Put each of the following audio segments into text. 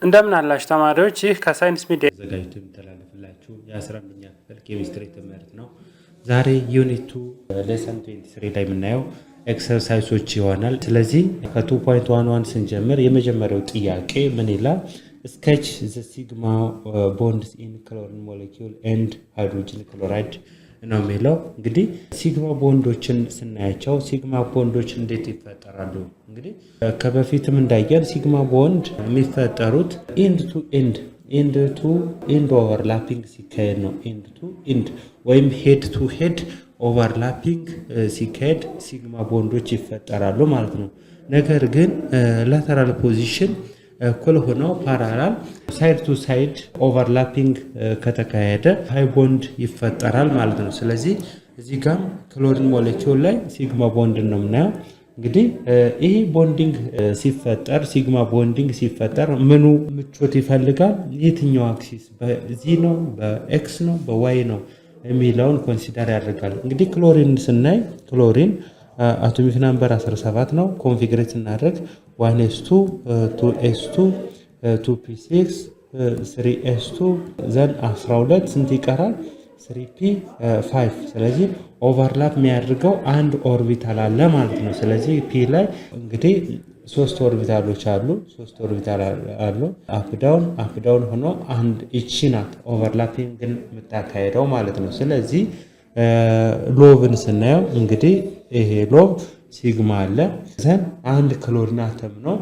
እንደምን አላችሁ ተማሪዎች? ይህ ከሳይንስ ሚዲያ ተዘጋጅቶ የሚተላለፍላችሁ የ11ኛ ክፍል ኬሚስትሪ ትምህርት ነው። ዛሬ ዩኒት 2 ሌሰን 23 ላይ የምናየው ኤክሰርሳይሶች ይሆናል። ስለዚህ ከ2.11 ስንጀምር የመጀመሪያው ጥያቄ ምን ይላል? ስኬች ዘ ሲግማ ቦንድስ ኢን ክሎሪን ሞለኪውል ኤንድ ሃይድሮጅን ክሎራይድ ነው የሚለው። እንግዲህ ሲግማ ቦንዶችን ስናያቸው ሲግማ ቦንዶች እንዴት ይፈጠራሉ? እንግዲህ ከበፊትም እንዳየን ሲግማ ቦንድ የሚፈጠሩት ኢንድ ቱ ኢንድ ኦቨርላፒንግ ሲካሄድ ነው። ኢንድ ቱ ኢንድ ወይም ሄድ ቱ ሄድ ኦቨርላፒንግ ሲካሄድ ሲግማ ቦንዶች ይፈጠራሉ ማለት ነው። ነገር ግን ላተራል ፖዚሽን እኩል ሆነው ፓራላል ሳይድ ቱ ሳይድ ኦቨርላፒንግ ከተካሄደ ሃይ ቦንድ ይፈጠራል ማለት ነው። ስለዚህ እዚህ ጋር ክሎሪን ሞለኪውል ላይ ሲግማ ቦንድ ነው የምናየው። እንግዲህ ይሄ ቦንዲንግ ሲፈጠር ሲግማ ቦንዲንግ ሲፈጠር ምኑ ምቾት ይፈልጋል? የትኛው አክሲስ በዚህ ነው በኤክስ ነው በዋይ ነው የሚለውን ኮንሲደር ያደርጋል። እንግዲህ ክሎሪን ስናይ ክሎሪን አቶሚክ ናምበር 17 ነው። ኮንፊግሬት እናደርግ 1s2 2s2 2p6 3s2 ዘን 12 ስንት ይቀራል? 3p5። ስለዚህ ኦቨርላፕ የሚያደርገው አንድ ኦርቢታል አለ ማለት ነው። ስለዚህ ፒ ላይ እንግዲህ ሶስት ኦርቢታሎች አሉ። አፕ ዳውን ሆኖ አንድ እቺ ናት ኦቨርላፒንግን የምታካሄደው ማለት ነው። ስለዚህ ሎብን ስናየው እንግዲህ ይሄ ሎብ ሲግማ አለ ዘን አንድ ክሎሪን አተም ነው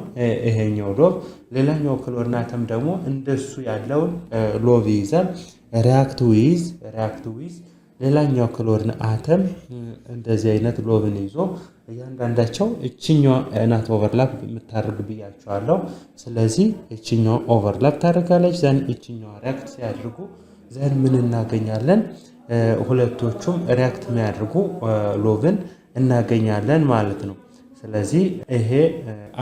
ይሄኛው ሎብ። ሌላኛው ክሎሪን አተም ደግሞ እንደሱ ያለውን ሎብ ይይዛል። ሪያክት ዊዝ ሌላኛው ክሎሪን አተም እንደዚህ አይነት ሎብን ይዞ እያንዳንዳቸው እችኛው ናት ኦቨርላፕ የምታደርግ ብያቸዋለሁ። ስለዚህ እችኛው ኦቨርላፕ ታደርጋለች ዘን እችኛው ሪያክት ሲያደርጉ ዘን ምን እናገኛለን? ሁለቶቹም ሪያክት የሚያደርጉ ሎብን እናገኛለን ማለት ነው። ስለዚህ ይሄ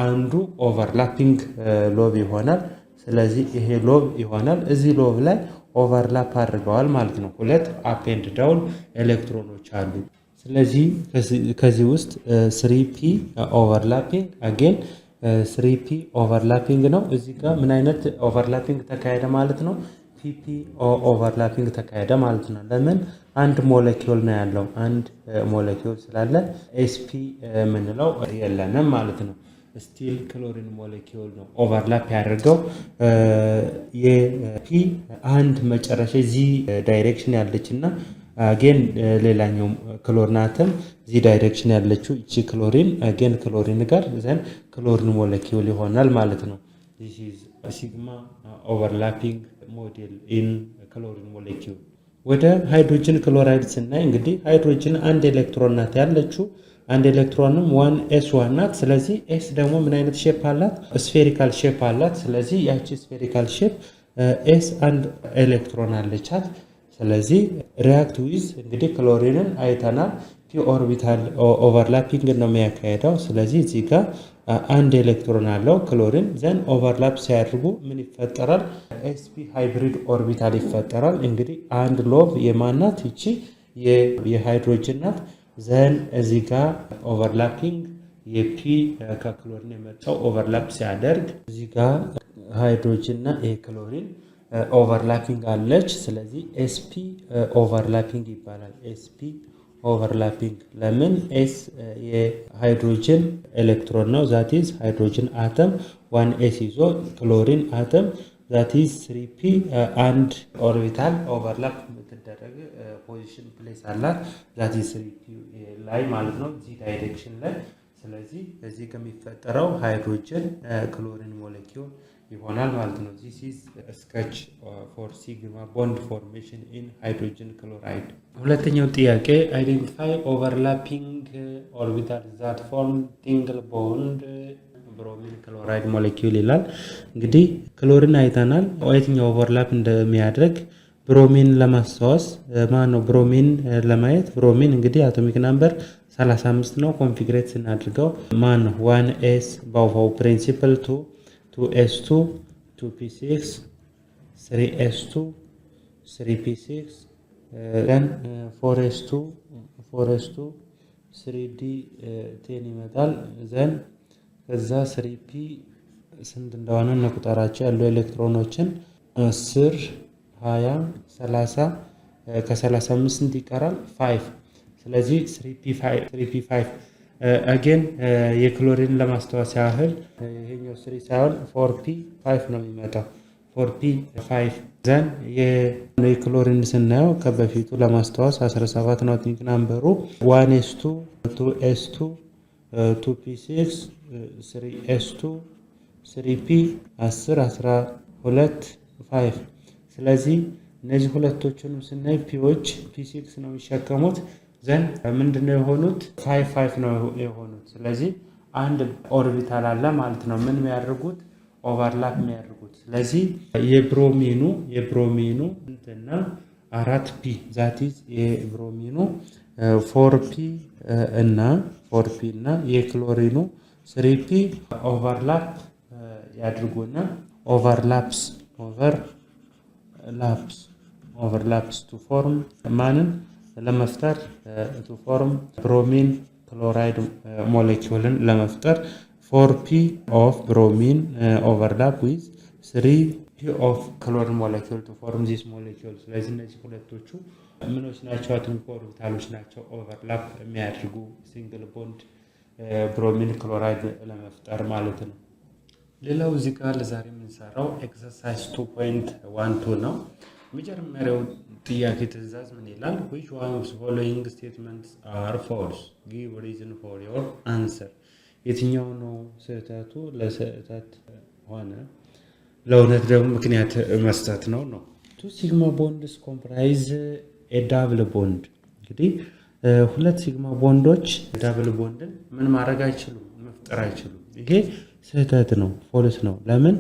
አንዱ ኦቨርላፒንግ ሎብ ይሆናል። ስለዚህ ይሄ ሎብ ይሆናል። እዚህ ሎብ ላይ ኦቨርላፕ አድርገዋል ማለት ነው። ሁለት አፕ ኤንድ ዳውን ኤሌክትሮኖች አሉ። ስለዚህ ከዚህ ውስጥ 3p ኦቨርላፒንግ አጌን 3p ኦቨርላፒንግ ነው። እዚህ ጋር ምን አይነት ኦቨርላፒንግ ተካሄደ ማለት ነው? pp ኦቨርላፒንግ ተካሄደ ማለት ነው። ለምን? አንድ ሞለኪውል ነው ያለው። አንድ ሞለኪውል ስላለ sp የምንለው የለንም ማለት ነው። ስቲል ክሎሪን ሞለኪውል ነው ኦቨርላፕ ያደርገው። የፒ አንድ መጨረሻ ዚ ዳይሬክሽን ያለችና አጌን ሌላኛው ክሎሪን አተም ዚ ዳይሬክሽን ያለችው እቺ ክሎሪን አጌን ክሎሪን ጋር ዘን ክሎሪን ሞለኪውል ይሆናል ማለት ነው። this is sigma overlapping ሞዴል ኢን ክሎሪን ሞለኪውል። ወደ ሃይድሮጅን ክሎራይድ ስናይ እንግዲህ ሃይድሮጅን አንድ ኤሌክትሮን ናት ያለችው። አንድ ኤሌክትሮንም 1s1 ናት። ስለዚህ ኤስ ደግሞ ምን አይነት ሼፕ አላት? ስፌሪካል ሼፕ አላት። ስለዚህ ያቺ ስፌሪካል ሼፕ ኤስ አንድ ኤሌክትሮን አለቻት። ስለዚህ ሪያክት ዊዝ እንግዲህ ክሎሪንን አይተናል። ፒ ኦርቢታል ኦቨርላፒንግ ነው የሚያካሄደው። ስለዚህ እዚህ ጋር አንድ ኤሌክትሮን አለው ክሎሪን ዘን ኦቨርላፕ ሲያደርጉ ምን ይፈጠራል? sp ሃይብሪድ ኦርቢታል ይፈጠራል። እንግዲህ አንድ ሎብ የማናት? ይቺ የሃይድሮጅን ናት። ዘን እዚህ ጋር ኦቨርላፒንግ የፒ ከክሎሪን የመጣው ኦቨርላፕ ሲያደርግ እዚህ ጋር ሃይድሮጅን እና ክሎሪን ኦቨርላፒንግ አለች። ስለዚህ sp ኦቨርላፒንግ ይባላል። sp ኦቨርላፒንግ ለምን? ኤስ የሃይድሮጅን ኤሌክትሮን ነው ዛቲዝ ሃይድሮጅን አተም 1s ይዞ ክሎሪን አተም ዛቲዝ 3p አንድ ኦርቢታል ኦቨርላፕ የምትደረግ ፖዚሽን ፕሌስ አላት ዛቲዝ 3p ላይ ማለት ነው ዚ ዳይሬክሽን ላይ። ስለዚህ እዚህ ከሚፈጠረው ሃይድሮጅን ክሎሪን ሞለኪውል ይሆናል ማለት ነው። this is a sketch for sigma bond formation in hydrogen chloride። ሁለተኛው ጥያቄ identify overlapping orbitals that form single bond bromine chloride molecule ይላል። እንግዲህ ክሎሪን አይተናል የትኛው ኦቨርላፕ እንደሚያደርግ ብሮሚን ለማስታወስ ማን ነው ብሮሚን ለማየት ብሮሚን እንግዲህ አቶሚክ ናምበር 35 ነው። ኮንፊግሬት ስናድርገው ማን ነው 1s ባው ፕሪንሲፕል 2s2 2p6 3s2 3p6 then 4s2 3d10 ይመጣል። ዘን ከዛ 3p ስንት እንደሆነ እንቁጠራቸው። ያሉ ኤሌክትሮኖችን 10 20 30 ከ35 ስንት ይቀራል? 5። ስለዚህ 3p5 አጌን የክሎሪን ለማስታወስ ያህል ይሄኛው 3 ሳይሆን 4p5 ነው የሚመጣው። 4p5 ዘን የክሎሪን ስናየው ከበፊቱ ለማስታወስ 17 ነው ቲንክ ናምበሩ 1s2 2s2 2p6 3s2 3p 10 12 5 ስለዚህ እነዚህ ሁለቶቹንም ስናይ ፒዎች p6 ነው የሚሸከሙት ዘን ምንድነው የሆኑት 5 ነው የሆኑት። ስለዚህ አንድ ኦርቢታል አለ ማለት ነው ምን የሚያደርጉት ኦቨርላፕ የሚያደርጉት። ስለዚህ የብሮሚኑ እንትና 4p ዛት ኢዝ የብሮሚኑ 4p እና የክሎሪኑ 3p ኦቨርላፕ ያድርጉና ኦቨርላፕስ ቱ ፎርም ማንን ለመፍጠር ቱ ፎርም ብሮሚን ክሎራይድ ሞሌኪውልን ለመፍጠር 4p of bromine overlap with 3p of chlorine molecule to form this molecule። ስለዚህ እነዚህ ሁለቶቹ ምኖች ናቸው? አቶሚክ ኦርቢታሎች ናቸው ኦቨርላፕ የሚያደርጉ ሲንግል ቦንድ ብሮሚን ክሎራይድ ለመፍጠር ማለት ነው። ሌላው እዚህ ጋር ለዛሬ የምንሰራው ኤክሰርሳይዝ 2.12 ነው። መጀመሪያው ጥያቄ ትዕዛዝ ምን ይላል? which one of the following statements are false? give reason for your answer። የትኛው ነው ስህተቱ? ለስህተት ሆነ ለእውነት ደግሞ ምክንያት መስጠት ነው። two sigma bonds comprise a double bond። እንግዲህ ሁለት ሲግማ ቦንዶች ዳብል ቦንድን ምን ማድረግ አይችሉም? መፍጠር አይችሉም። ይሄ ስህተት ነው፣ ፎልስ ነው። ለምን?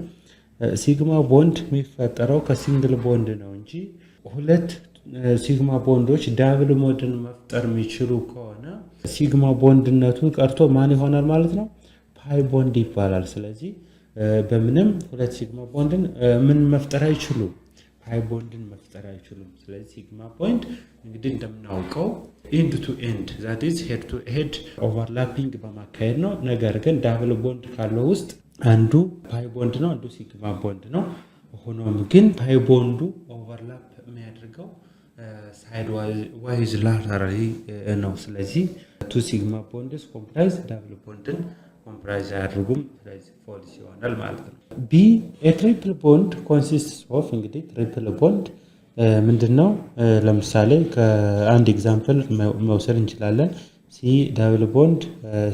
ሲግማ ቦንድ የሚፈጠረው ከሲንግል ቦንድ ነው እንጂ ሁለት ሲግማ ቦንዶች ዳብል ቦንድን መፍጠር የሚችሉ ከሆነ ሲግማ ቦንድነቱ ቀርቶ ማን ይሆናል ማለት ነው? ፓይ ቦንድ ይባላል። ስለዚህ በምንም ሁለት ሲግማ ቦንድን ምን መፍጠር አይችሉም? ፓይ ቦንድን መፍጠር አይችሉም። ስለዚህ ሲግማ ቦንድ እንግዲህ እንደምናውቀው ኤንድ ቱ ኤንድ ዛት ኢዝ ሄድ ቱ ሄድ ኦቨርላፒንግ በማካሄድ ነው። ነገር ግን ዳብል ቦንድ ካለው ውስጥ አንዱ ፓይ ቦንድ ነው፣ አንዱ ሲግማ ቦንድ ነው። ሆኖም ግን ፓይ ቦንዱ ኦቨርላፕ የሚያደርገው ሳይድ ዋይዝ ላተራሊ ነው። ስለዚህ ቱ ሲግማ ቦንድስ ኮምፕራይዝ ዳብል ቦንድን ኮምፕራይዝ አያደርጉም። ስለዚህ ፎልስ ይሆናል ማለት ነው። ቢ ትሪፕል ቦንድ ኮንሲስትስ ኦፍ እንግዲህ ትሪፕል ቦንድ ምንድነው? ለምሳሌ ከአንድ ኤግዛምፕል መውሰድ እንችላለን። ሲ ዳብል ቦንድ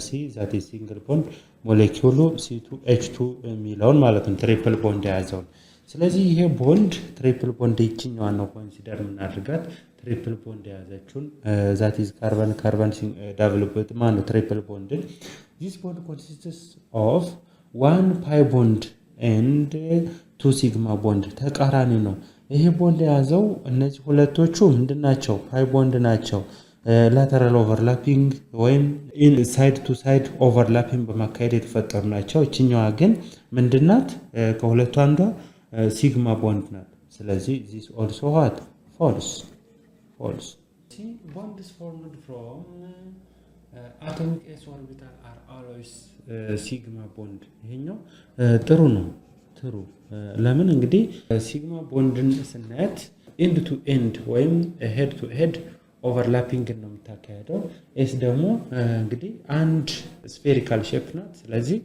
ሲ ዛት ኢዝ ሲንግል ቦንድ ሞሌኪውሉ C2H2 የሚለውን ማለት ነው ትሪፕል ቦንድ የያዘውን። ስለዚህ ይሄ ቦንድ ትሪፕል ቦንድ ይችኛዋን ነው ኮንሲደር የምናደርጋት ትሪፕል ቦንድ የያዘችውን ዛት ኢዝ ካርበን ዳብል ቦንድ ማለት ትሪፕል ቦንድን ዚስ ቦንድ ኮንሲስትስ ኦፍ 1 ፓይ ቦንድ ኤንድ 2 ሲግማ ቦንድ ተቃራኒ ነው። ይሄ ቦንድ የያዘው እነዚህ ሁለቶቹ ምንድናቸው? ፓይ ቦንድ ናቸው። ላተራል ኦቨርላፒንግ ወይም ሳይድ ቱ ሳይድ ኦቨርላፒንግ በማካሄድ የተፈጠሩ ናቸው። እችኛዋ ግን ምንድናት? ከሁለቱ አንዷ ሲግማ ቦንድ ናት። ስለዚህ ዚስ ኦልሶ ዋት ፎልስ። ቦንድስ ፎርምድ ፍሮም አቶሚክ ኤስ ኦርቢታል አር ኦልዌይስ ሲግማ ቦንድ። ይሄኛው ጥሩ ነው። ለምን? እንግዲህ ሲግማ ቦንድን ስናያት ኤንድ ቱ ኤንድ ወይም ሄድ ቱ ሄድ ኦቨርላፒንግ ነው የምታካሄደው። ኤስ ደግሞ እንግዲህ አንድ ስፌሪካል ሼፕ ናት። ስለዚህ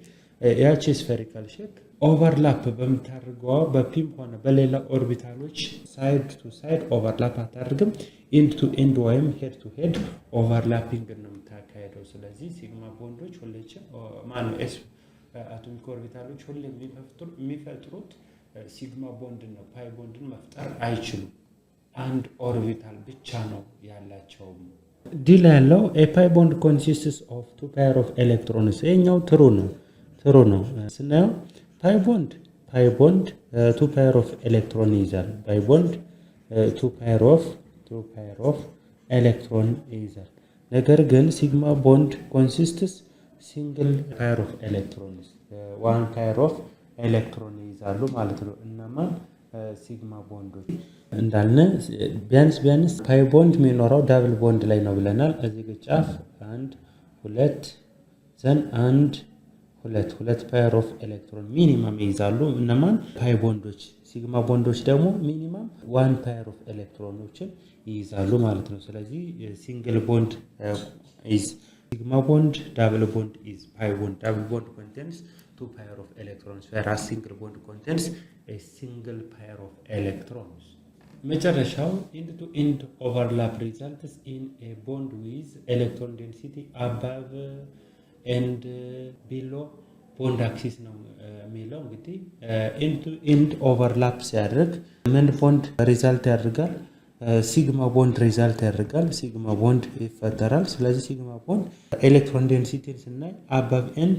ያቺ ስፌሪካል ሼፕ ኦቨርላፕ በምታደርገዋ በፒም ሆነ በሌላ ኦርቢታሎች ሳይድ ቱ ሳይድ ኦቨርላፕ አታደርግም። ኤንድ ቱ ኤንድ ወይም ሄድ ቱ ሄድ ኦቨርላፒንግ ነው የምታካሄደው። ስለዚህ ሲግማ ቦንዶች ሁሌ ማነው ኤስ አቶሚክ ኦርቢታሎች ሁሌ የሚፈጥሩት ሲግማ ቦንድን ነው። ፓይ ቦንድን መፍጠር አይችሉም። አንድ ኦርቢታል ብቻ ነው ያላቸው። ዲ ላይ ያለው ፓይ ቦንድ ኮንሲስትስ ኦፍ 2 ፔር ኦፍ ኤሌክትሮንስ። ይሄኛው ትሩ ነው ስናየው ፓይ ቦንድ 2 ፔር ኦፍ ኤሌክትሮን ይይዛል። ፓይ ቦንድ 2 ፔር ኦፍ ኤሌክትሮን ይይዛል። ነገር ግን ሲግማ ቦንድ ኮንሲስትስ ሲንግል ፔር ኦፍ ኤሌክትሮንስ 1 ፔር ኦፍ ኤሌክትሮን ይይዛሉ ማለት ነው። እነማን? ሲግማ ቦንዶች እንዳልነ ቢያንስ ፓይ ቦንድ የሚኖረው ዳብል ቦንድ ላይ ነው ብለናል። እዚህ ጫፍ 1 2 ዘን 1 ሁለት ፓየር ኦፍ ኤሌክትሮን ሚኒመም ይይዛሉ። እነማን? ፓይ ቦንዶች። ሲግማ ቦንዶች ደግሞ ሚኒመም 1 ፓየር ኦፍ ኤሌክትሮኖችን ይይዛሉ ማለት ነው። ስለዚህ ሲንግል ቦንድ ኢዝ ሲግማ ቦንድ፣ ዳብል ቦንድ ኢዝ ፓይ ቦንድ። ዳብል ቦንድ ኮንቴንስ 2 pair of electrons whereas single bond contains a single pair of electrons. መጨረሻው end to end overlap results in a bond with electron density above and below bond axis ነው የሚለው። እንግዲህ end to end overlap ሲያደርግ ምን ቦንድ ሪዛልት ያደርጋል? ሲግማ ቦንድ ሪዛልት ያደርጋል። ሲግማ ቦንድ ይፈጠራል። ስለዚህ ሲግማ ቦንድ ኤሌክትሮን ዴንሲቲን ስናይ above and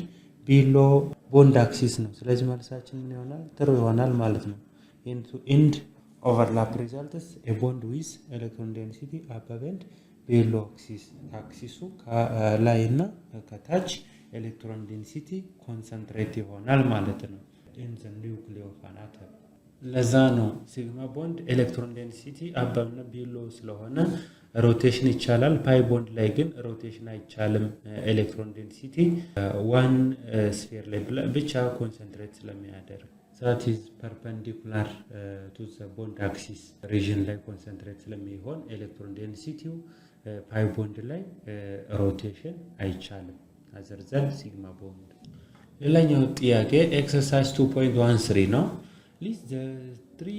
below bond axis ነው። ስለዚህ መልሳችን ምን ይሆናል? ትሩ ይሆናል ማለት ነው። end to end overlap results a bond with electron density above and below axis አክሲሱ ከላይና ከታች ኤሌክትሮን ዴንሲቲ ኮንሰንትሬት ይሆናል ማለት ነው። in the nucleus of an atom ለዛ ነው ሲግማ ቦንድ ኤሌክትሮን ዴንሲቲ አባብ እና ቢሎ ስለሆነ ሮቴሽን ይቻላል። ፓይ ቦንድ ላይ ግን ሮቴሽን አይቻልም። ኤሌክትሮን ዴንሲቲ ዋን ስፌር ላይ ብቻ ኮንሰንትሬት ስለሚያደርግ that is perpendicular to the bond axis region ላይ ኮንሰንትሬት ስለሚሆን ኤሌክትሮን ዴንሲቲው ፓይ ቦንድ ላይ ሮቴሽን አይቻልም other than ሲግማ ቦንድ። ሌላኛው ጥያቄ ኤክሰርሳይዝ 2.13 ነው። List the 3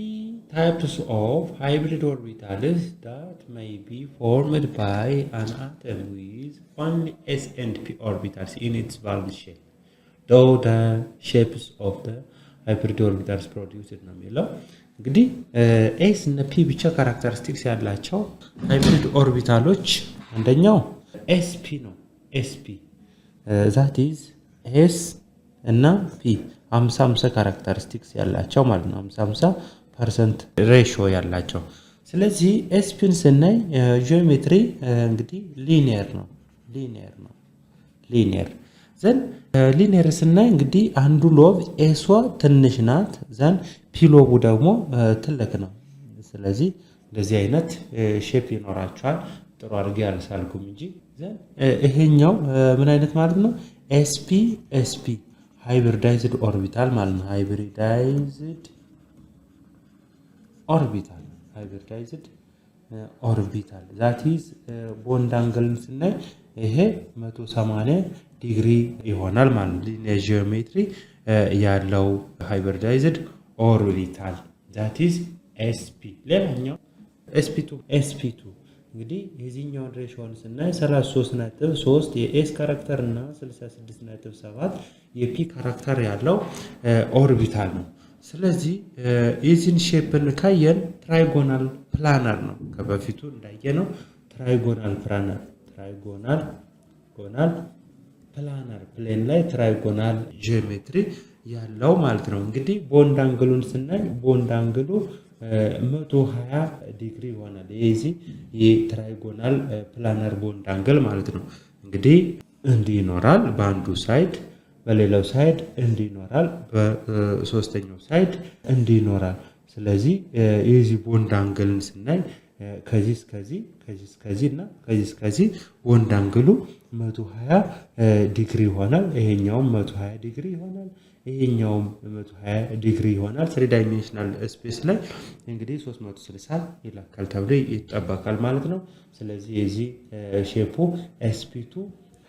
types of hybrid orbitals that may be formed by an atom with only s and p orbitals in its valence shell. Though the shapes of the hybrid orbitals produced ነው የሚለው። እንግዲህ s እና p ብቻ ካራክተሪስቲክስ ያላቸው hybrid orbitaloች አንደኛው sp ነው። sp that is s እና p 50-50 ካራክተሪስቲክስ ያላቸው ማለት ነው። 50% ሬሽዮ ያላቸው። ስለዚህ ኤስፒን ስናይ ጂኦሜትሪ እንግዲህ ሊኒየር ነው። ዘን ሊኒየር ስናይ እንግዲህ አንዱ ሎብ ኤሷ ትንሽ ናት፣ ዘን ፒሎቡ ደግሞ ትልቅ ነው። ስለዚህ እንደዚህ አይነት ሼፕ ይኖራቸዋል። ጥሩ አድርጌ አልሳልኩም እንጂ ዘን ይሄኛው ምን አይነት ማለት ነው? ኤስፒ ሃይብሪዳይዝድ ኦርቢታል ማለት ነው። ሃይብሪዳይዝድ ኦርቢታል ዛት ኢዝ ቦንድ አንግል ስናይ ይሄ 180 ዲግሪ ይሆናል ማለት ነው። ሊኒየር ጂኦሜትሪ ያለው ሃይብሪዳይዝድ ኦርቢታል ዛት ኢዝ ኤስፒ። ሌላኛው ኤስፒ2 እንግዲህ የዚህኛውን ሬሽዮን ስናይ 33.3 የኤስ ካራክተር እና 66.7 የፒ ካራክተር ያለው ኦርቢታል ነው። ስለዚህ የዚህን ሼፕን ካየን ትራይጎናል ፕላነር ነው። ከበፊቱ እንዳየነው ትራይጎናል ፕላነር ፕሌን ላይ ትራይጎናል ጂኦሜትሪ ያለው ማለት ነው። እንግዲህ ቦንድ አንግሉን ስናይ ቦንድ አንግሉ 120 ዲግሪ ይሆናል። የዚህ የትራይጎናል ፕላነር ቦንድ አንግል ማለት ነው። እንግዲህ እንዲህ ይኖራል በአንዱ ሳይድ፣ በሌላው ሳይድ እንዲህ ይኖራል፣ በሶስተኛው ሳይድ እንዲህ ይኖራል። ስለዚህ የዚህ ቦንድ አንግልን ስናይ ከዚህ እስከዚህ እና ከዚህ እስከዚህ ቦንድ አንግሉ 120 ዲግሪ ይሆናል። ይሄኛውም 120 ዲግሪ ይሆናል። ይሄኛውም 120 ዲግሪ ይሆናል። 3 ዳይሜንሽናል ስፔስ ላይ እንግዲህ 360 ይላካል ተብሎ ይጠበቃል ማለት ነው። ስለዚህ የዚህ ሼፑ sp2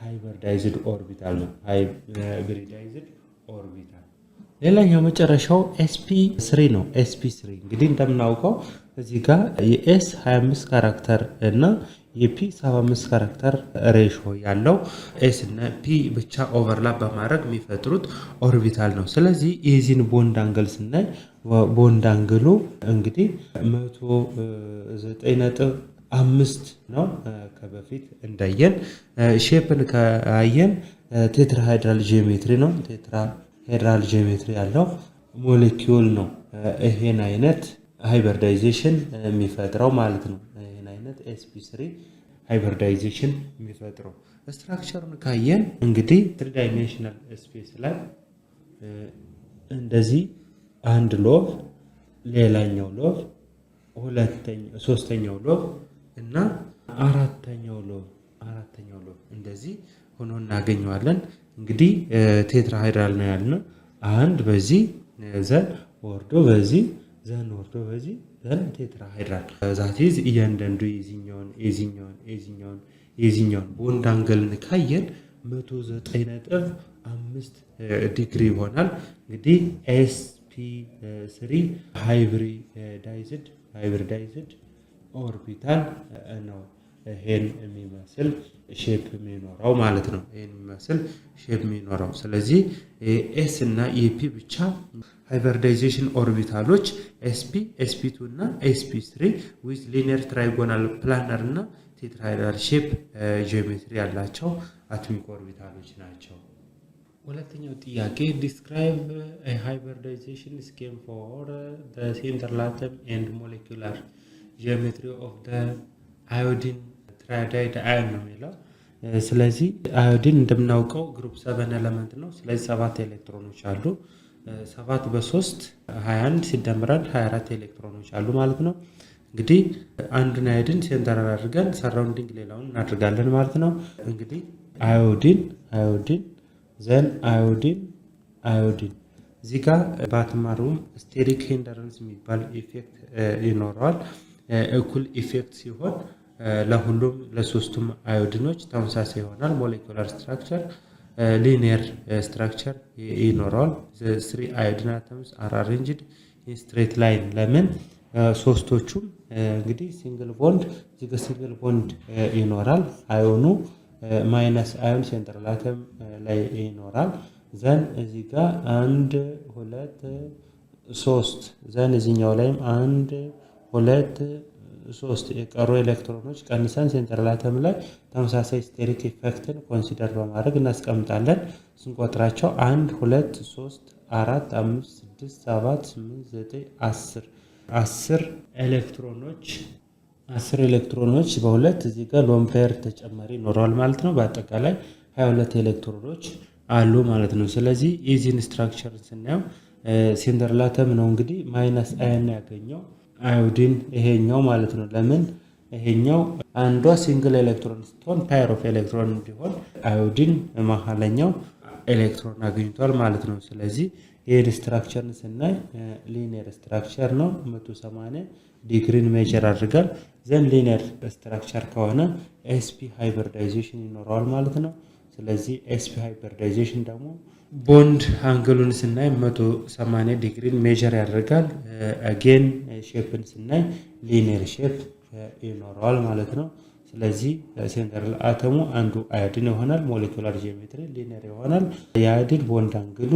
ሃይብሪዳይዝድ ኦርቢታል ነው። ሃይብሪዳይዝድ ኦርቢታል። ሌላኛው መጨረሻው sp3 ነው። sp3 እንግዲህ እንደምናውቀው እዚህ ጋር የኤስ 25 ካራክተር እና የፒ 75 ካራክተር ሬሽዮ ያለው ኤስ እና ፒ ብቻ ኦቨርላፕ በማድረግ የሚፈጥሩት ኦርቢታል ነው። ስለዚህ የዚህን ቦንድ አንግል ስናይ ቦንድ አንግሉ እንግዲህ 109.5 ነው። ከበፊት እንዳየን ሼፕን ካየን ቴትራሃይድራል ጂኦሜትሪ ነው። ቴትራሃይድራል ጂኦሜትሪ ያለው ሞሌኪዩል ነው ይሄን አይነት ሃይብሪዳይዜሽን የሚፈጥረው ማለት ነው። ይሄን አይነት sp3 ሃይብሪዳይዜሽን የሚፈጥረው ስትራክቸሩን ካየን እንግዲህ 3 ዳይሜንሽናል ስፔስ ላይ እንደዚህ አንድ ሎብ፣ ሌላኛው ሎብ፣ ሶስተኛው ሎብ እና አራተኛው ሎብ እንደዚህ ሆኖ እናገኘዋለን። እንግዲህ ቴትራሃይድራል ነው ያልነው። አንድ በዚህ ዘን ወርዶ በዚህ ዘን ወርዶ በዚህ ዘን ቴትራሃይድራል ዛት ኢዝ እያንዳንዱ የዚህኛውን ቦንድ አንግልን ካየን 109.5 ዲግሪ ይሆናል። እንግዲህ sp3 ሃይብሪዳይዝድ ኦርቢታል ነው ይሄን የሚመስል ሼፕ የሚኖረው ማለት ነው። ስለዚህ ኤስ እና ኢፒ ብቻ ሃይብሪዳይዜሽን ኦርቢታሎች sp2 እና sp3 ዊዝ ሊኒየር ትራይጎናል ፕላነር እና ቴትራሃይድራል ሼፕ ጂኦሜትሪ ያላቸው አቶሚክ ኦርቢታሎች ናቸው። ሁለተኛው ጥያቄ ዲስክራይብ ሃይብሪዳይዜሽን ስኬም ፎር ዘ ሴንትራል አተም ኤንድ ሞሌኩላር ጂኦሜትሪ ኦፍ ዘ አዮዲን ትራይዳይድ አዮን ነው የሚለው። ስለዚህ አዮዲን እንደምናውቀው ግሩፕ 7 ኤሌመንት ነው። ስለዚህ 7 ኤሌክትሮኖች አሉ። 7 በ3 21 ሲደመር 24 ኤሌክትሮኖች አሉ ማለት ነው። እንግዲህ አንዱን አዮዲን ሴንተር አድርገን ሰራውንዲንግ ሌላውን እናደርጋለን ማለት ነው። እንግዲህ አዮዲን ዘን አዮዲን እዚህ ጋር ባትማሩም ስቴሪክ ሂንደረንስ የሚባል ኢፌክት ይኖረዋል። እኩል ኢፌክት ሲሆን ለሁሉም ለሶስቱም አዮዲኖች ተመሳሳይ ይሆናል። ሞሌኩላር ስትራክቸር ሊኒየር ስትራክቸር ይኖረዋል። 3 አዮዲን አተምስ አር አሬንጅድ ኢን ስትሬት ላይን። ለምን ሶስቶቹም እንግዲህ ሲንግል ቦንድ ይኖራል። አዮኑ ማይነስ አዮን ሴንትራል አተም ላይ ይኖራል። ዘን እዚህ ጋር 1 2 3 ዘን እዚህኛው ላይም 1 2 3 የቀሩ ኤሌክትሮኖች ቀንሰን ሴንትራል አተም ላይ ተመሳሳይ ስቴሪክ ኢፌክትን ኮንሲደር በማድረግ እናስቀምጣለን። ስንቆጥራቸው 1 2 3 4 5 6 7 8 9 10 ኤሌክትሮኖች በሁለት እዚህ ጋር ሎን ፔር ተጨማሪ ይኖረዋል ማለት ነው። በአጠቃላይ 22 ኤሌክትሮኖች አሉ ማለት ነው። ስለዚህ የዚህን ስትራክቸር ስናየው ሴንትራል አተም ነው እንግዲህ ማይነስ አየን ያገኘው አዮዲን ይሄኛው ማለት ነው። ለምን ይሄኛው አንዷ ሲንግል ኤሌክትሮን ስትሆን ፓየር ኦፍ ኤሌክትሮን እንዲሆን አዮዲን መሀለኛው ኤሌክትሮን አግኝቷል ማለት ነው። ስለዚህ ይሄን ስትራክቸርን ስናይ ሊኒየር ስትራክቸር ነው። 180 ዲግሪን ሜጀር አድርጋል። ዘን ሊኒየር ስትራክቸር ከሆነ sp ሃይብሪዳይዜሽን ይኖረዋል ማለት ነው። ስለዚህ sp ሃይብሪዳይዜሽን ደግሞ ቦንድ አንግሉን ስናይ 180 ዲግሪን ሜጀር ያደርጋል። አጌን ሼፕን ስናይ ሊኒየር ሼፕ ይኖረዋል ማለት ነው። ስለዚህ ሴንትራል አተሙ አንዱ አዮዲን ይሆናል። ሞሌኩላር ጂኦሜትሪ ሊኒየር ይሆናል። የአዮዲን ቦንድ አንግሉ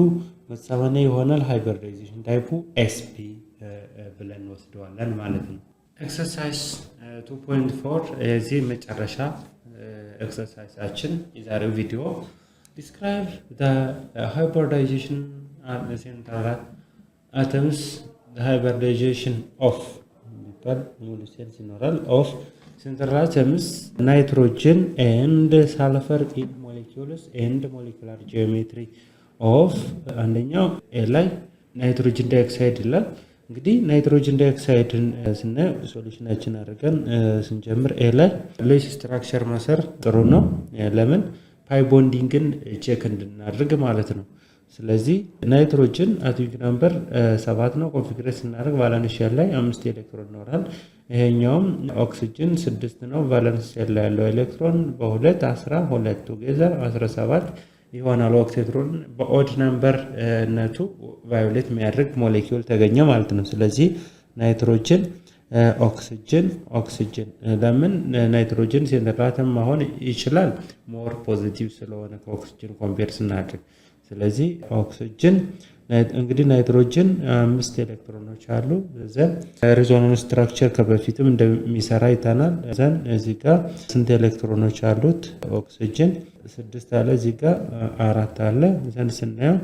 180 ይሆናል። ሃይብሪዳይዜሽን ታይፑ sp ብለን ወስደዋለን ማለት ነው። ኤክሰርሳይዝ 2.4 የዚህ መጨረሻ ኤክሰርሳይዛችን የዛሬው ቪዲዮ describe the hybridization at the central atoms, the hybridization of central atoms, nitrogen and sulfur in molecules and molecular geometry of አንደኛው ኤ ላይ ናይትሮጅን ዳይኦክሳይድ ይላል። እንግዲህ ናይትሮጅን ዳይኦክሳይድን ስናየው ሶሉሽናችን አድርገን ስንጀምር ኤ ላይ ሌስ ስትራክቸር ማሰር ጥሩ ነው። ለምን ፓይ ቦንዲንግን ቼክ እንድናደርግ ማለት ነው። ስለዚህ ናይትሮጅን አቶሚክ ናምበር 7 ነው። ኮንፊግሬት ስናደርግ ቫለንስ ሼል ላይ 5 ኤሌክትሮን ይኖራል። ይሄኛውም ኦክሲጅን 6 ነው። ቫለንስ ሼል ላይ ያለው ኤሌክትሮን በ2 12 ቱጌዘር 17 ይሆናል። ኦክሲትሮን በኦድ ናምበር ነቱ ቫዮሌት የሚያደርግ ሞሌኪውል ተገኘ ማለት ነው። ስለዚህ ናይትሮጅን ኦክሲጅን ለምን ናይትሮጅን ሴንትራል አተም መሆን ይችላል? ሞር ፖዚቲቭ ስለሆነ ከኦክሲጅን ኮምፔር ስናደርግ። ስለዚህ ኦክሲጅን እንግዲህ ናይትሮጅን 5 ኤሌክትሮኖች አሉ። ዘን ሪዞናንስ ስትራክቸር ከበፊትም እንደሚሰራ ይታናል። ዘን እዚህ ጋር ስንት ኤሌክትሮኖች አሉት? ኦክሲጅን 6 አለ፣ እዚህ ጋር 4 አለ። ዘን ስናየው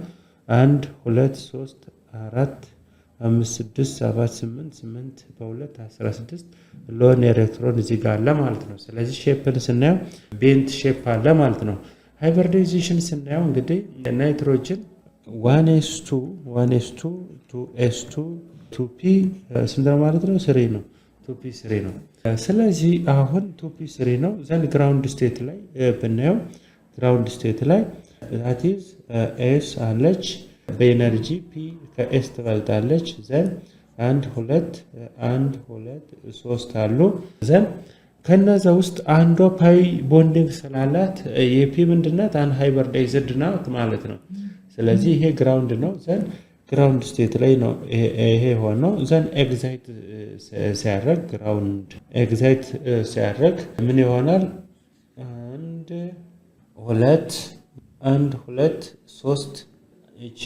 1 2 3 4 5 6 7 8 በ2 16 ሎን ኤሌክትሮን እዚህ ጋር አለ ማለት ነው። ስለዚህ ሼፕን ስናየው ቤንት ሼፕ አለ ማለት ነው። ሃይብሪዳይዜሽን ስናየው እንግዲህ ናይትሮጅን 1s2 2s2 2p ስንት ነው ማለት ነው? 3 ነው። 2p3 ነው። ስለዚህ አሁን 2p3 ነው። ዘን ግራውንድ ስቴት ላይ ብናየው ግራውንድ ስቴት ላይ that is ኤስ አለች በኤነርጂ ፒ ከኤስ ትበልጣለች። ዘን 1 2 1 2 3 አሉ። ዘን ከነዛ ውስጥ አንዷ ፓይ ቦንዲንግ ስላላት የፒ ምንድናት አንሃይብሪዳይዝድ ናት ማለት ነው። ስለዚህ ይሄ ግራውንድ ነው። ዘን ግራውንድ ስቴት ላይ ነው ይሄ ሆነው። ዘን ኤግዛይት ሲያደርግ ግራውንድ ኤግዛይት ሲያደርግ ምን ይሆናል? 1 2 1 2 3 እቺ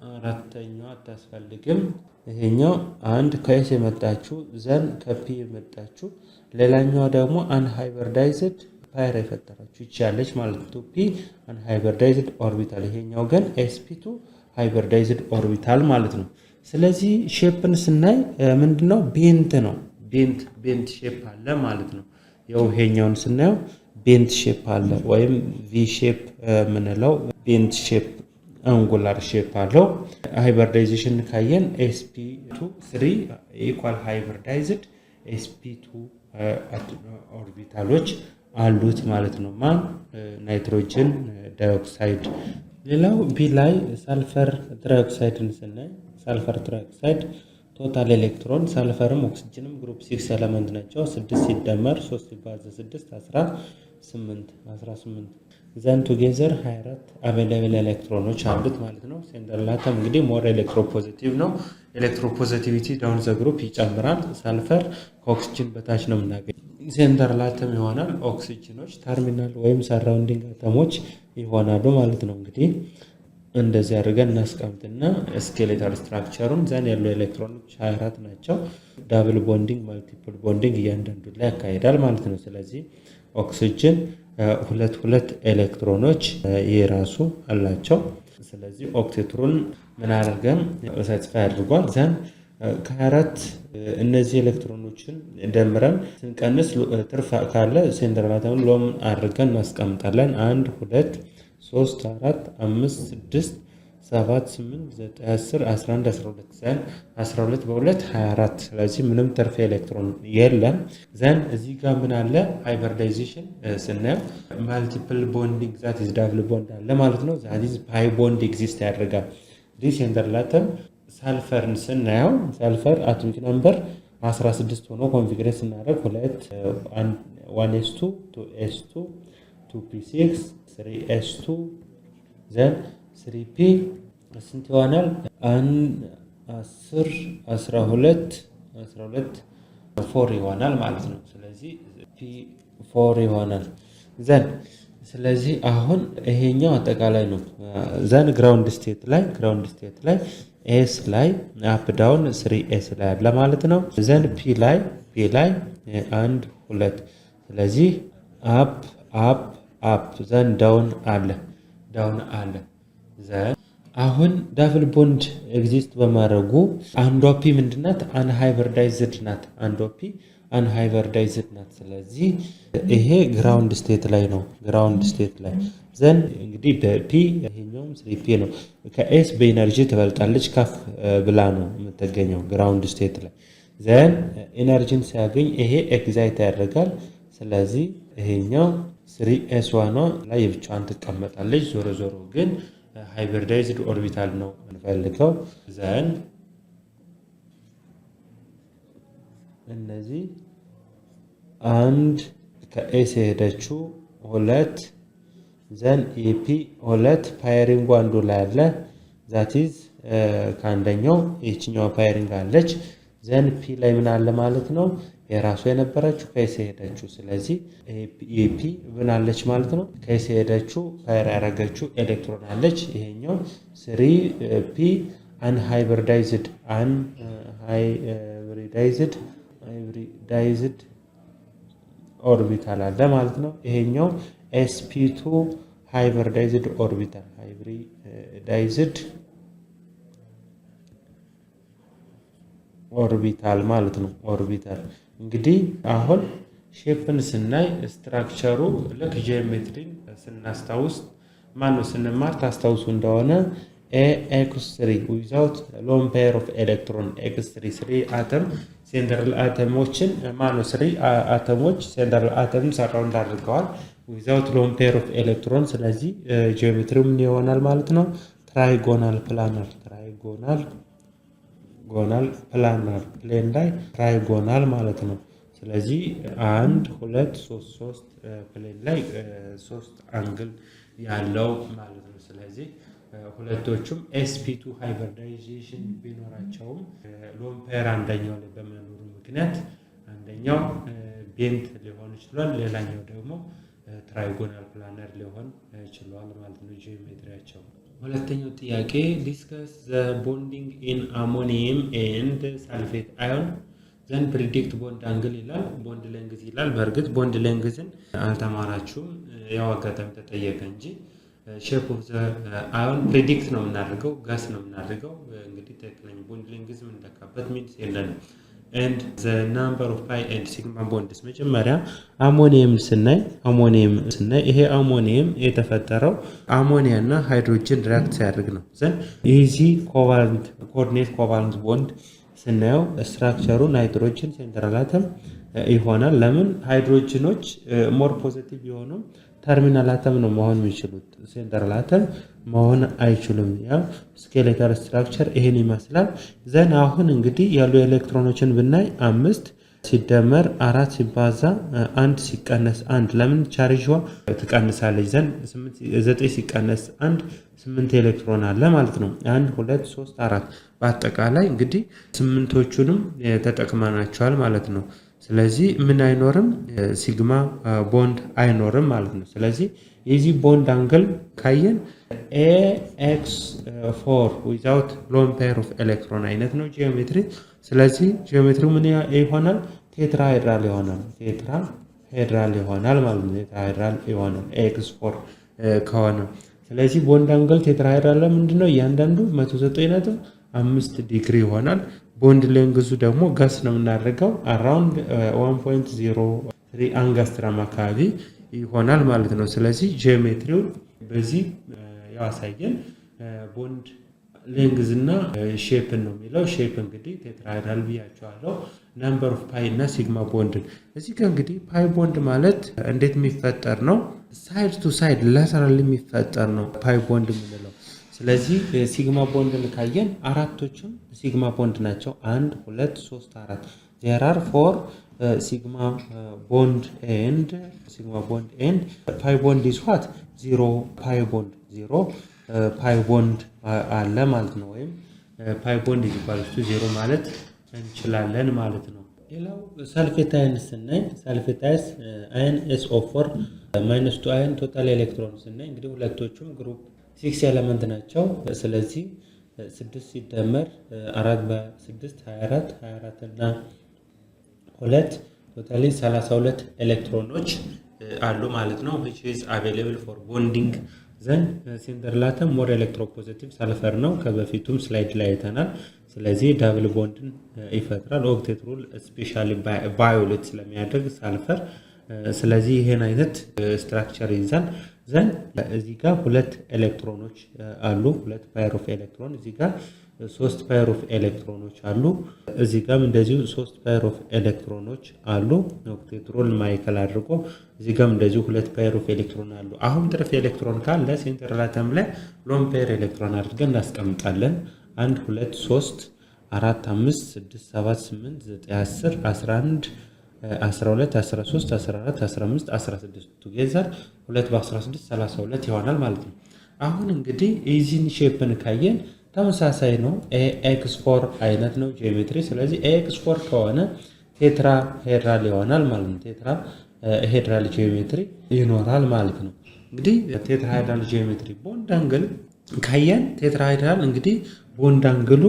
አራተኛዋ አታስፈልግም። ይሄኛው አንድ ከኤስ የመጣችው ዘን ከፒ የመጣችው ሌላኛዋ ደግሞ አንሃይብሪዳይዝድ ፓይር የፈጠራችሁ ይቻለች ማለት ነው። ፒ አንሃይብሪዳይዝድ ኦርቢታል ይሄኛው ግን sp2 ሃይብሪዳይዝድ ኦርቢታል ማለት ነው። ስለዚህ ሼፕን ስናይ ምንድነው ቤንት ነው። ቤንት ሼፕ አለ ማለት ነው። ያው ይሄኛውን ስናየው ቤንት ሼፕ አለ ወይም ቪ ሼፕ ምንለው ቤንት ሼፕ አንጉላር ሼፕ አለው። ሃይብሪዳይዜሽን ካየን sp2 3 ኢኳል ሃይብሪዳይዝድ sp2 ኦርቢታሎች አሉት ማለት ነው። ማን ናይትሮጅን ዳይኦክሳይድ። ሌላው ቢ ላይ ሳልፈር ትራይኦክሳይድን ስናይ ሳልፈር ትራይኦክሳይድ ቶታል ኤሌክትሮን ሳልፈርም ኦክሲጅንም ግሩፕ 6 ኤሌመንት ናቸው። 6 ሲደመር 3 ሲባዛ 6 18 ዘን ቱጌዘር 24 አቬይላብል ኤሌክትሮኖች አሉት ማለት ነው። ሴንትራል አተም እንግዲህ ሞር ኤሌክትሮፖዚቲቭ ነው። ኤሌክትሮፖዚቲቪቲ ዳውን ዘ ግሩፕ ይጨምራል። ሳልፈር ከኦክሲጅን በታች ነው የምናገኘው። ሴንትራል አተም ይሆናል። ኦክሲጅኖች ተርሚናል ወይም ሰራውንዲንግ አተሞች ይሆናሉ ማለት ነው። እንግዲህ እንደዚህ አድርገን እናስቀምጥና ስኬሌታል ስትራክቸሩን ዘን ያለው ኤሌክትሮኖች 24 ናቸው። ዳብል ቦንዲንግ ማልቲፕል ቦንዲንግ እያንዳንዱ ላይ ያካሂዳል ማለት ነው። ስለዚህ ኦክሲጅን ሁለት ኤሌክትሮኖች የራሱ አላቸው። ስለዚህ ኦክቴትሩን ምን አድርገን ሳቲስፋይ አድርጓል። ዘን ከ24 እነዚህ ኤሌክትሮኖችን ደምረን ስንቀንስ ትርፍ ካለ ሴንትራል አተምን ሎም አድርገን እናስቀምጣለን። 1 2 3 4 5 6 7 8 9 10 11 12 ዘን 12 በ2 24። ስለዚህ ምንም ትርፍ ኤሌክትሮን የለም። ዘን እዚህ ጋር ምን አለ? ሃይብሪዳይዜሽን ስናየው ማልቲፕል ቦንዲንግ ዛት ኢዝ ዳብል ቦንድ አለ ማለት ነው። ዛት ኢዝ ፓይ ቦንድ ኤግዚስት ያደርጋል። ዲ ሴንትራል አተም ሳልፈርን ስናየው ሳልፈር አቶሚክ ነምበር 16 ሆኖ ኮንፊግሬት ስናደርግ 1s2 2s2 2p6 3s2 ዘን 3p ስንት ይሆናል? 10 12 4 ይሆናል ማለት ነው። ስለዚህ p4 ይሆናል። ዘን ስለዚህ አሁን ይሄኛው አጠቃላይ ነው። ዘን ግራውንድ ስቴት ላይ ኤስ ላይ አፕ ዳውን 3s ላይ አለ ማለት ነው። ዘን ፒ ላይ 1 2 ስለዚህ አፕ ዘን ዳውን አለ ዘን አሁን ዳብል ቦንድ ኤግዚስት በማድረጉ አንዷ ፒ ምንድናት? አንሃይብሪዳይዝድ ናት። ስለዚህ ይሄ ግራውንድ ስቴት ላይ ነው። ዘን እንግዲህ በፒ ይሄኛውም 3p ነው። ከኤስ በኢነርጂ ትበልጣለች ከፍ ብላ ነው የምትገኘው ግራውንድ ስቴት ላይ። ዘን ኢነርጂን ሲያገኝ ይሄ ኤግዛይት ያደርጋል። ስለዚህ ይሄኛው 3s1 ላይ ብቻዋን ትቀመጣለች። ዞሮ ግን ሃይብሪዳይዝድ ኦርቢታል ነው እንፈልገው። ዘን እነዚህ አንድ ከኤስ የሄደችው 2 ዘን ኤፒ 2 ፓይሪንግ አንዱ ላይ አለ። ዛት ኢዝ ከአንደኛው የችኛው ፓይሪንግ አለች። ዘን ፒ ላይ ምን አለ ማለት ነው? የራሱ የነበረችው ከኤስ የሄደችው። ስለዚህ ኤፒ ምን አለች ማለት ነው? ከኤስ የሄደችው ፓይር ያደረገችው ኤሌክትሮን አለች። ይሄኛው 3p አንሃይብሪዳይዝድ ኦርቢታል አለ ማለት ነው። ይሄኛው sp2 ሃይብሪዳይዝድ ኦርቢታል ማለት ነው። ኦርቢታል እንግዲህ አሁን ሼፕን ስናይ ስትራክቸሩ ልክ ጂኦሜትሪን ስናስታውስ ስንማር ታስታውሱ እንደሆነ ኤክስ3 ዊዛውት ሎን ፔር ኦፍ ኤሌክትሮን ኤክስ3 አተም ሴንትራል አተሞችን 3 አተሞች ሴንትራል አተም ሰራውንድ አድርገዋል። ዊዛውት ሎን ፔር ኦፍ ኤሌክትሮን። ስለዚህ ጂኦሜትሪው ምን ይሆናል ማለት ነው? ትራይጎናል ፕላነር ፕላነር ፕሌን ላይ ትራይጎናል ማለት ነው። ስለዚህ 1 2 3 ፕሌን ላይ 3 አንግል ያለው ማለት ነው። ስለዚህ ሁለቶቹም sp2 ሃይብሪዳይዜሽን ቢኖራቸውም ሎን ፔር አንደኛው ላይ በመኖሩ ምክንያት አንደኛው ቤንት ሊሆን ይችላል፣ ሌላኛው ደግሞ ትራይጎናል ፕላነር ሊሆን ይችላል ማለት ነው ጂኦሜትሪያቸው። ሁለተኛው ጥያቄ ዲስከስ ዘ ቦንዲንግ ኢን አሞኒየም ኤንድ ሳልፌት አዮን ዘን ፕሪዲክት ቦንድ አንግል ይላል። ቦንድ ሌንግዝ ይላል። በእርግጥ ቦንድ ሌንግዝን አልተማራችሁም፣ ያው አጋጣሚ ተጠየቀ እንጂ ሼፕ ኦፍ ዘ አዮን ፕሪዲክት ነው የምናደርገው፣ ጋስ ነው የምናደርገው። እንግዲህ ትክክለኛ ቦንድ ሌንግዝ የምንለካበት ሚንስ የለንም። ኤንድ ዘ ናምበር ኦፍ ፓይ ኤንድ ሲግማ ቦንድስ። መጀመሪያ አሞኒየም ስናይ ይሄ አሞኒየም የተፈጠረው አሞኒያ እና ሃይድሮጅን ሪአክት ሲያደርግ ነው። ዘን ኢዚ ኮቫለንት ኮኦርዲኔት ኮቫለንት ቦንድ ስናየው ስትራክቸሩ ናይትሮጅን ሴንትራል አተም ይሆናል። ለምን ሃይድሮጅኖች ሞር ፖዚቲቭ የሆነው ተርሚናል አተም ነው መሆን የሚችሉት፣ ሴንትራል አተም መሆን አይችሉም። ያው ስኬሌታል ስትራክቸር ይሄን ይመስላል። ዘን አሁን እንግዲህ ያሉ ኤሌክትሮኖችን ብናይ 5 ሲደመር 4 ሲባዛ 1 ሲቀነስ 1 ለምን ቻርጅዋ ትቀንሳለች። ዘን 9 ሲቀነስ 1 8 ኤሌክትሮን አለ ማለት ነው። 1 2 3 4 በአጠቃላይ እንግዲህ 8ቶቹንም ተጠቅመናቸዋል ማለት ነው። ስለዚህ ምን አይኖርም? ሲግማ ቦንድ አይኖርም ማለት ነው። ስለዚህ የዚህ ቦንድ አንግል ካየን AX4 ዊዛውት ሎን ፔር ኦፍ ኤሌክትሮን አይነት ነው ጂኦሜትሪ። ስለዚህ ጂኦሜትሪው ምን ይሆናል? ቴትራሄድራል ይሆናል ማለት ነው። ቴትራሄድራል ይሆናል AX4 ከሆነ። ስለዚህ ቦንድ አንግል ቴትራሄድራል ምንድነው? እያንዳንዱ 109.5 ዲግሪ ይሆናል። ቦንድ ሌንግዙ ደግሞ ጋስ ነው የምናደርገው አራውንድ 1.03 አንጋስትራም አካባቢ ይሆናል ማለት ነው። ስለዚህ ጂኦሜትሪው በዚህ ያሳየን ቦንድ ሌንግዝ እና ሼፕን ነው የሚለው። ሼፕ እንግዲህ ቴትራሄድራል ብያቸዋለሁ። ነምበር ኦፍ ፓይ እና ሲግማ ቦንድን እዚህ ጋር እንግዲህ ፓይ ቦንድ ማለት እንዴት የሚፈጠር ነው? ሳይድ ቱ ሳይድ ላተራል የሚፈጠር ነው ፓይ ቦንድ የምንለው። ስለዚህ ሲግማ ቦንድን ካየን አራቶችም ሲግማ ቦንድ ናቸው። 1 2 3 4 there are 4 ሲግማ ቦንድ ኤንድ ፓይ ቦንድ is what 0 ፓይ ቦንድ 0 ፓይ ቦንድ አለ ማለት ነው። ወይም ፓይ ቦንድ ይባላል 0 ማለት እንችላለን ማለት ነው። ሌላው ሰልፌት አየን ስናይ ሰልፌት አየን SO4 -2 አየን ቶታል ኤሌክትሮን ስናይ እንግዲህ ሁለቶቹም ግሩፕ 6 ኤሌመንት ናቸው። ስለዚህ 6 ሲደመር 4 በ6 24 እና 2 ቶታሊ 32 ኤሌክትሮኖች አሉ ማለት ነው። which is available for bonding ዘን ሴንተራል አተም ሞር ኤሌክትሮፖዚቲቭ ሰልፈር ነው። ከበፊቱም ስላይድ ላይ አይተናል። ስለዚህ ዳብል ቦንድን ይፈጥራል። ኦክቴት ሩል ስፔሻሊ ቫዮሌት ስለሚያደርግ ሳልፈር። ስለዚህ ይሄን አይነት ስትራክቸር ይዛል። ዘን እዚህ ጋር 2 ኤሌክትሮኖች አሉ፣ 2 ፓየር ኦፍ ኤሌክትሮን። እዚህ ጋር 3 ፓየር ኦፍ ኤሌክትሮኖች አሉ። እዚህ ጋርም እንደዚሁ 3 ፓየር ኦፍ ኤሌክትሮኖች አሉ። ኦክቴት ሩል ማይከል አድርጎ እዚህ ጋርም እንደዚሁ 2 ፓየር ኦፍ ኤሌክትሮን አሉ። አሁን ትርፍ ኤሌክትሮን ካለ ሴንትራል አተም ላይ ሎን ፔር ኤሌክትሮን አድርገን እናስቀምጣለን። 1 2 3 4 5 6 7 8 9 10 11 12 13 14 15 16 ቱጌዘር 2 በ16 32 ይሆናል ማለት ነው። አሁን እንግዲህ ኢዚን ሼፕን ካየን ተመሳሳይ ነው። AX4 አይነት ነው ጂኦሜትሪ። ስለዚህ AX4 ከሆነ ቴትራ ሄድራል ይሆናል ማለት ነው። ቴትራ ሄድራል ጂኦሜትሪ ይኖራል ማለት ነው። እንግዲህ ቴትራ ሄድራል ጂኦሜትሪ ቦንድ አንግል ካየን ቴትራ ሄድራል እንግዲህ ቦንድ አንግሉ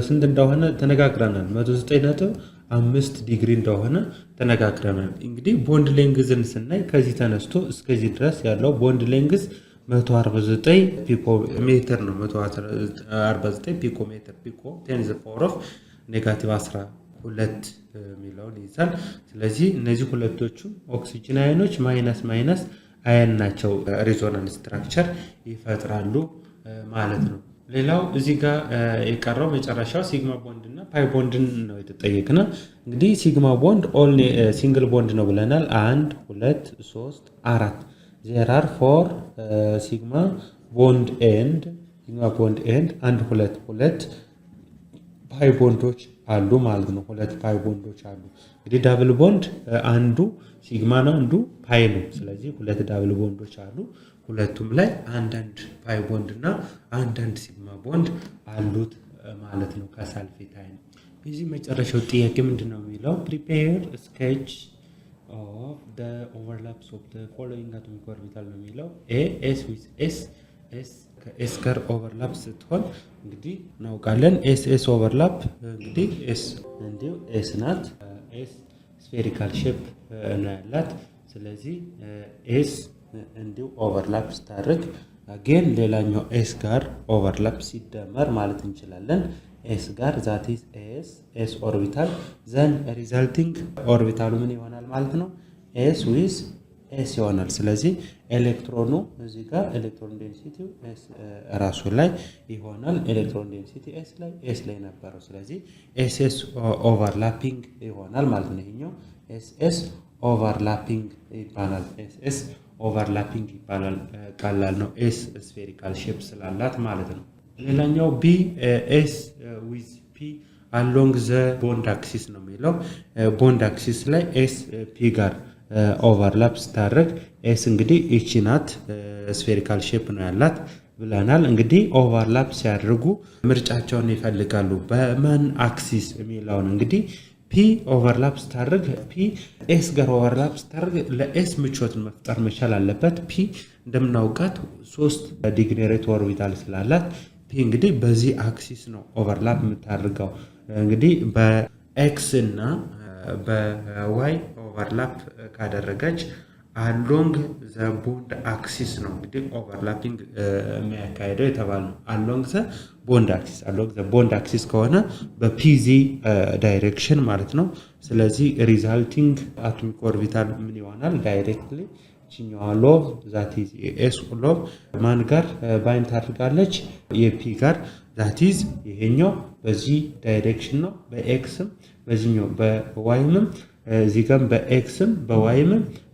ስንት እንደሆነ ተነጋግረናል። 109.5 ዲግሪ እንደሆነ ተነጋግረናል። እንግዲህ ቦንድ ሌንግዝን ስናይ ከዚህ ተነስቶ እስከዚህ ድረስ ያለው ቦንድ ሌንግዝ 149 ፒኮ ሜትር ነው። 149 ፒኮ ሜትር፣ ፒኮ 10⁻12 ሚለውን ይይዛል። ስለዚህ እነዚህ ሁለቶቹ ኦክሲጅን አየኖች ማይነስ አየን ናቸው። ሪዞናንስ ስትራክቸር ይፈጥራሉ ማለት ነው። ሌላው እዚህ ጋር የቀረው መጨረሻው ሲግማ ቦንድ እና ፓይ ቦንድን ነው የተጠየቅነው። እንግዲህ ሲግማ ቦንድ ኦንሊ ሲንግል ቦንድ ነው ብለናል። 1 2 3 4 ዜር አር ፎር ሲግማ ቦንድ ኤንድ አንድ ሁለት ፓይ ቦንዶች አሉ ማለት ነው። ሁለት ፓይ ቦንዶች አሉ። እንግዲህ ዳብል ቦንድ አንዱ ሲግማ ነው፣ አንዱ ፓይ ነው። ስለዚህ ሁለት ዳብል ቦንዶች አሉ። ሁለቱም ላይ አንዳንድ ፓይ ቦንድ እና አንዳንድ ሲግማ ቦንድ አሉት ማለት ነው ከሳልፌታይን። የዚህ መጨረሻው ጥያቄ ምንድን ነው የሚለው ፕሪፔር ስኬች ኦፍ ዘ ኦቨርላፕስ ኦፍ ዘ ፎሎዊንግ አቶሚክ ኦርቢታል ነው የሚለው ኤስ ዊዝ ኤስ ከኤስ ጋር ኦቨርላፕ ስትሆን እንግዲህ እናውቃለን። ኤስ ኦቨርላፕ እንግዲህ ኤስ እንዲሁ ኤስ ናት። ኤስ ስፌሪካል ሼፕ ነው ያላት። ስለዚህ ኤስ እንዲሁ ኦቨርላፕ ስታደርግ ግን ሌላኛው ኤስ ጋር ኦቨርላፕ ሲደመር ማለት እንችላለን ኤስ ጋር ዛት ኢዝ ኤስ ኦርቢታል ዘን ሪዛልቲንግ ኦርቢታሉ ምን ይሆናል ማለት ነው ኤስ ዊዝ ኤስ ይሆናል። ስለዚህ ኤሌክትሮኑ እዚህ ጋር ኤሌክትሮን ዴንሲቲው ኤስ ራሱ ላይ ይሆናል። ኤሌክትሮን ዴንሲቲ ኤስ ላይ ነበረው። ስለዚህ ኤስ ኦቨርላፒንግ ይሆናል ማለት ነው። ይሄኛው ኤስ ኦቨርላፒንግ ይባላል። ኤስ ኦቨርላፒንግ ይባላል። ቀላል ነው። ኤስ ስፌሪካል ሼፕ ስላላት ማለት ነው። ሌላኛው ቢ ኤስ ዊዝ ፒ አሎንግ ዘ ቦንድ አክሲስ ነው የሚለው ቦንድ አክሲስ ላይ ኤስ ፒ ጋር ኦቨርላፕ ስታደርግ ኤስ እንግዲህ ይቺ ናት። ስፌሪካል ሼፕ ነው ያላት ብለናል። እንግዲህ ኦቨርላፕ ሲያደርጉ ምርጫቸውን ይፈልጋሉ። በማን አክሲስ የሚለውን እንግዲህ ፒ ኦቨርላፕ ስታደርግ ፒ ኤስ ጋር ኦቨርላፕ ስታደርግ ለኤስ ምቾትን መፍጠር መቻል አለበት። ፒ እንደምናውቃት 3 ዲግኔሬት ኦርቢታል ስላላት ፒ እንግዲህ በዚህ አክሲስ ነው ኦቨርላፕ የምታደርገው። እንግዲህ በኤክስ እና በዋይ ኦቨርላፕ ካደረገች አሎንግ ዘ ቦንድ አክሲስ ነው እንግዲህ ኦቨርላፒንግ የሚያካሄደው የተባለ ነው። አሎንግ ዘ ቦንድ አክሲስ ከሆነ በፒዚ ዳይሬክሽን ማለት ነው። ስለዚህ ሪዛልቲንግ አቶሚክ ኦርቢታል ምን ይሆናል ዳይሬክትሊ ቺኛዋ ሎቭ ዛቲዝ ኤስ ሎቭ ማን ጋር ባይንድ ታድርጋለች የፒ ጋር ዛቲዝ ይሄኛው በዚህ ዳይሬክሽን ነው። በኤክስም በዚህኛው በዋይምም እዚህ ጋር በኤክስም በዋይም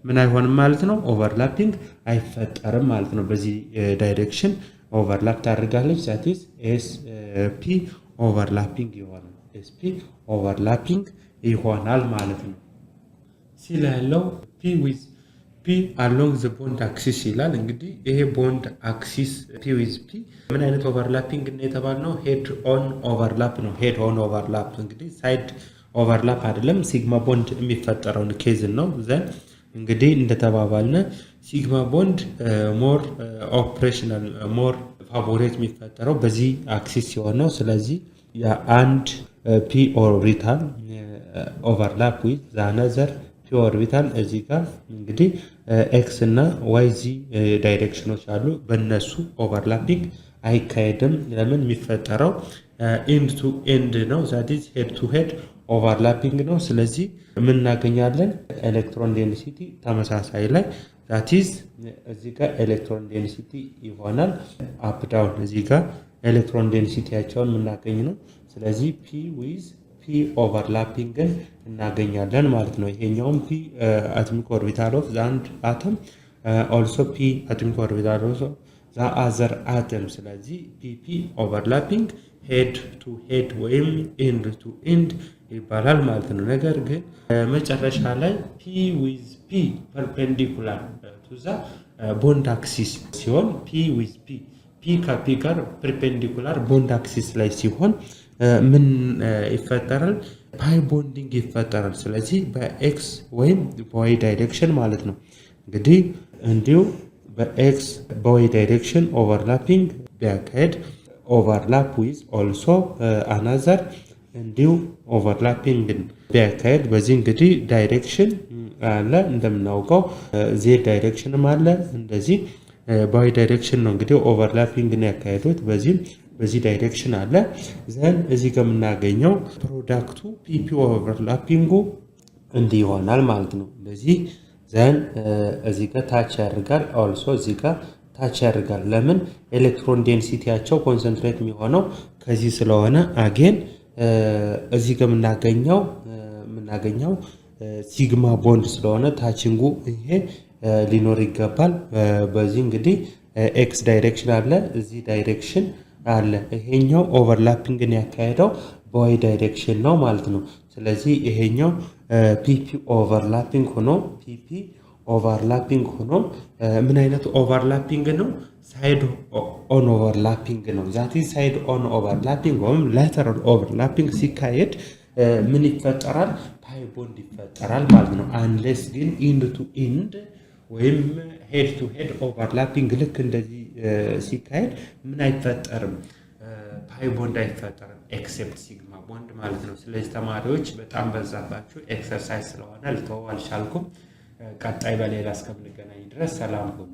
ምን አይሆንም ማለት ነው ኦቨርላፒንግ አይፈጠርም ማለት ነው። በዚህ ዳይሬክሽን ኦቨርላፕ ታደርጋለች ዛቲዝ ኤስ ፒ ኦቨርላፒንግ ይሆናል። ኤስ ፒ ኦቨርላፒንግ ይሆናል ማለት ነው። ሲላለው ፒ ዊዝ ፒ አሎንግ ዘ ቦንድ አክሲስ ይላል። እንግዲህ ይሄ ቦንድ አክሲስ ፒ ዊዝ ፒ ምን አይነት ኦቨርላፒንግ ነው የተባልነው? ሄድ ኦን ኦቨርላፕ ነው። ሄድ ኦን ኦቨርላፕ እንግዲህ ሳይድ ኦቨርላፕ አይደለም። ሲግማ ቦንድ የሚፈጠረውን ኬዝ ነው። ዘን እንግዲህ እንደተባባልነ ሲግማ ቦንድ ሞር ኦፕሬሽናል ሞር ፋቮሬት የሚፈጠረው በዚህ አክሲስ ሲሆነው። ስለዚህ የአንድ ፒ ኦርቢታል ኦቨርላፕ ዊዝ ዛነዘር ፒ ኦርቢታል እዚህ ጋር እንግዲህ ኤክስ እና ዋይ ዚ ዳይሬክሽኖች አሉ። በእነሱ ኦቨርላፒንግ አይካሄድም። ለምን የሚፈጠረው ኤንድ ቱ ኤንድ ነው። ዛት ኢዝ ሄድ ቱ ሄድ ኦቨርላፒንግ ነው። ስለዚህ ምን እናገኛለን? ኤሌክትሮን ዴንሲቲ ተመሳሳይ ላይ ዛት ኢዝ እዚህ ጋር ኤሌክትሮን ዴንሲቲ ይሆናል አፕ ዳውን እዚህ ጋር ኤሌክትሮን ዴንሲቲያቸውን የምናገኝ ነው። ስለዚህ ፒ ዊዝ ፒ ኦቨርላፒንግን እናገኛለን ማለት ነው። ይሄኛውም ፒ አቶሚክ ኦርቢታል ኦፍ አንድ አተም ኦልሶ ፒ አቶሚክ ኦርቢታል ኦፍ ዘ አዘር አተም። ስለዚህ ፒ ኦቨርላፒንግ ሄድ ቱ ሄድ ወይም ኤንድ ቱ ኤንድ ይባላል ማለት ነው። ነገር ግን መጨረሻ ላይ ፒ ዊዝ ፒ ፐርፔንዲኩላር ቱ ዘ ቦንድ አክሲስ ሲሆን ፒ ዊዝ ፒ ከፒ ጋር ፐርፔንዲኩላር ቦንድ አክሲስ ላይ ሲሆን ምን ይፈጠራል? ፓይ ቦንዲንግ ይፈጠራል። ስለዚህ በኤክስ ወይም በዋይ ዳይሬክሽን ማለት ነው። እንግዲህ እንዲሁ በኤክስ በዋይ ዳይሬክሽን ኦቨርላፒንግ ቢያካሄድ ኦቨርላፕ ዊዝ ኦልሶ አናዘር እንዲሁ ኦቨርላፒንግን ቢያካሄድ በዚህ እንግዲህ ዳይሬክሽን አለ እንደምናውቀው ዜድ ዳይሬክሽንም አለ። እንደዚህ በዋይ ዳይሬክሽን ነው እንግዲህ ኦቨርላፒንግን ያካሄዱት። በዚህ ዳይሬክሽን አለ። ዘን እዚህ ጋር የምናገኘው ፕሮዳክቱ ፒፒ ኦቨርላፒንጉ እንዲህ ይሆናል ማለት ነው። እንደዚህ ዘን እዚህ ጋር ታች ያደርጋል። ኦልሶ እዚህ ጋር ታች ያደርጋል። ለምን? ኤሌክትሮን ዴንሲቲያቸው ኮንሰንትሬት የሚሆነው ከዚህ ስለሆነ አጌን እዚህ ጋር የምናገኘው ሲግማ ቦንድ ስለሆነ ታችንጉ ይሄ ሊኖር ይገባል። በዚህ እንግዲህ ኤክስ ዳይሬክሽን አለ፣ እዚህ ዳይሬክሽን አለ። ይሄኛው ኦቨርላፒንግን ያካሄደው በዋይ ዳይሬክሽን ነው ማለት ነው። ስለዚህ ይሄኛው ፒፒ ኦቨርላፒንግ ሆኖ ምን አይነት ኦቨርላፒንግ ነው? ሳይድ ኦን ኦቨርላፒንግ ነው። ዛት ሳይድ ኦን ኦቨርላፒንግ ወይም ላተራል ኦቨርላፒንግ ሲካሄድ ምን ይፈጠራል? ፓይ ቦንድ ይፈጠራል ማለት ነው። አንሌስ ግን ኢንድ ቱ ኢንድ ወይም ሄድ ቱ ሄድ ኦቨርላፒንግ ልክ እንደዚህ ሲካሄድ ምን አይፈጠርም? ፓይ ቦንድ አይፈጠርም፣ ኤክሴፕት ሲግማ ቦንድ ማለት ነው። ስለዚህ ተማሪዎች በጣም በዛባችሁ ኤክሰርሳይዝ ስለሆነ ልተወው አልቻልኩም። ቀጣይ በሌላ እስከምንገናኝ ድረስ ሰላም ሁኑ።